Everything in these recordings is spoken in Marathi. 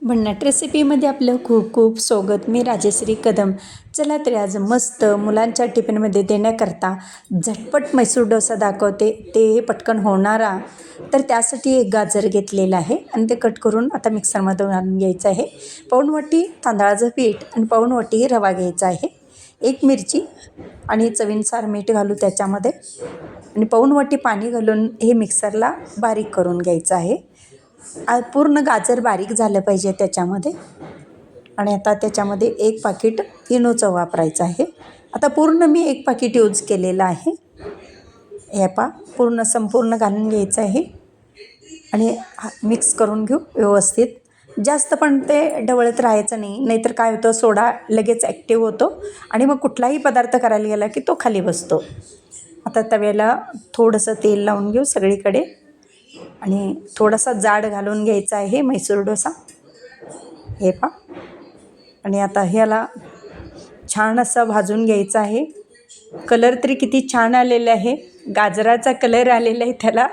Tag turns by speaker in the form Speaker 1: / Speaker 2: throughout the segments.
Speaker 1: भन्नाट रेसिपीमध्ये आपलं खूप खूप स्वागत. मी राजश्री कदम. चला तर आज मस्त मुलांच्या टिफिनमध्ये देण्याकरता झटपट मैसूर डोसा दाखवते. ते पटकन होणारा. तर त्यासाठी एक गाजर घेतलेलं आहे आणि ते कट करून आता मिक्सरमध्ये घालून घ्यायचं आहे. पाऊण वाटी तांदळाचं पीठ आणि पाऊण वाटी रवा घ्यायचा आहे. एक मिरची आणि चवीनुसार मीठ घालू त्याच्यामध्ये आणि पाऊण वाटी पाणी घालून हे मिक्सरला बारीक करून घ्यायचं आहे. पूर्ण गाजर बारीक झालं पाहिजे त्याच्यामध्ये. आणि आता त्याच्यामध्ये एक पाकीट इनोचं वापरायचं आहे. आता पूर्ण मी एक पाकीट यूज केलेलं आहे. हे पूर्ण संपूर्ण घालून घ्यायचं आहे आणि मिक्स करून घेऊ व्यवस्थित. जास्त पण ते ढवळत राहायचं नाही, नाहीतर काय होतं, सोडा लगेच ॲक्टिव्ह होतो आणि मग कुठलाही पदार्थ करायला गेला की तो खाली बसतो. आता तव्याला थोडंसं तेल लावून घेऊ सगळीकडे आणि थोडासा जाड घालून घ्यायचा आहे मैसूर डोसा. हे आणि आता ह्याला छान असं भाजून घ्यायचं आहे. कलर तरी किती छान आलेला आहे. गाजराचा कलर आलेला आहे, त्याला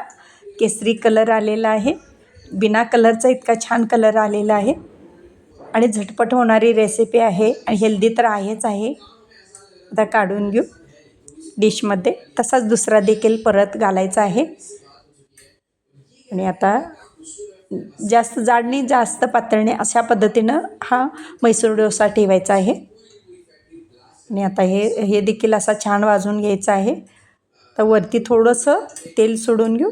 Speaker 1: केसरी कलर आलेला आहे. बिना कलरचा इतका छान कलर आलेला आहे आणि झटपट होणारी रेसिपी आहे आणि हेल्दी तर आहेच आहे. आता काढून घेऊ डिशमध्ये. तसाच दुसरा देखील परत घालायचा आहे आणि आता जास्त जाड नाही जास्त पातळ नाही अशा पद्धतीनं हा मैसूर डोसा ठेवायचा आहे. आणि आता हे देखील असा छान भाजून घ्यायचं आहे. तर वरती थोडंसं तेल सोडून घेऊ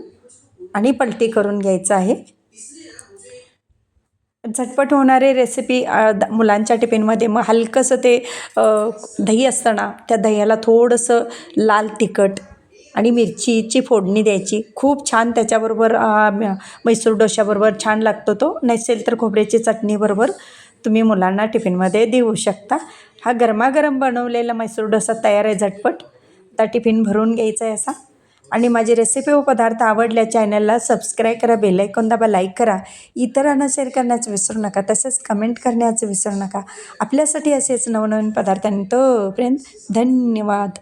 Speaker 1: आणि पलटी करून घ्यायचं आहे. झटपट होणारी रेसिपी मुलांच्या टिफिनमध्ये. मग हलकंसं ते दही असतं ना, त्या दह्याला थोडंसं लाल तिखट आणि मिरचीची फोडणी द्यायची. खूप छान त्याच्याबरोबर मैसूर डोशाबरोबर छान लागतो तो. नसेल तर खोबऱ्याची चटणीबरोबर तुम्ही मुलांना टिफिनमध्ये देऊ शकता. हा गरमागरम बनवलेला मैसूर डोसा तयार आहे झटपट. आता टिफिन भरून घ्यायचा आहे असा. आणि माझी रेसिपी व पदार्थ आवडल्या चॅनलला सबस्क्राईब करा, बेल आयकॉन दाबा, लाईक करा, इतरांना शेअर करण्याचं विसरू नका, तसेच कमेंट करण्याचं विसरू नका. आपल्यासाठी असेच नवनवीन पदार्थांनी तोपर्यंत धन्यवाद.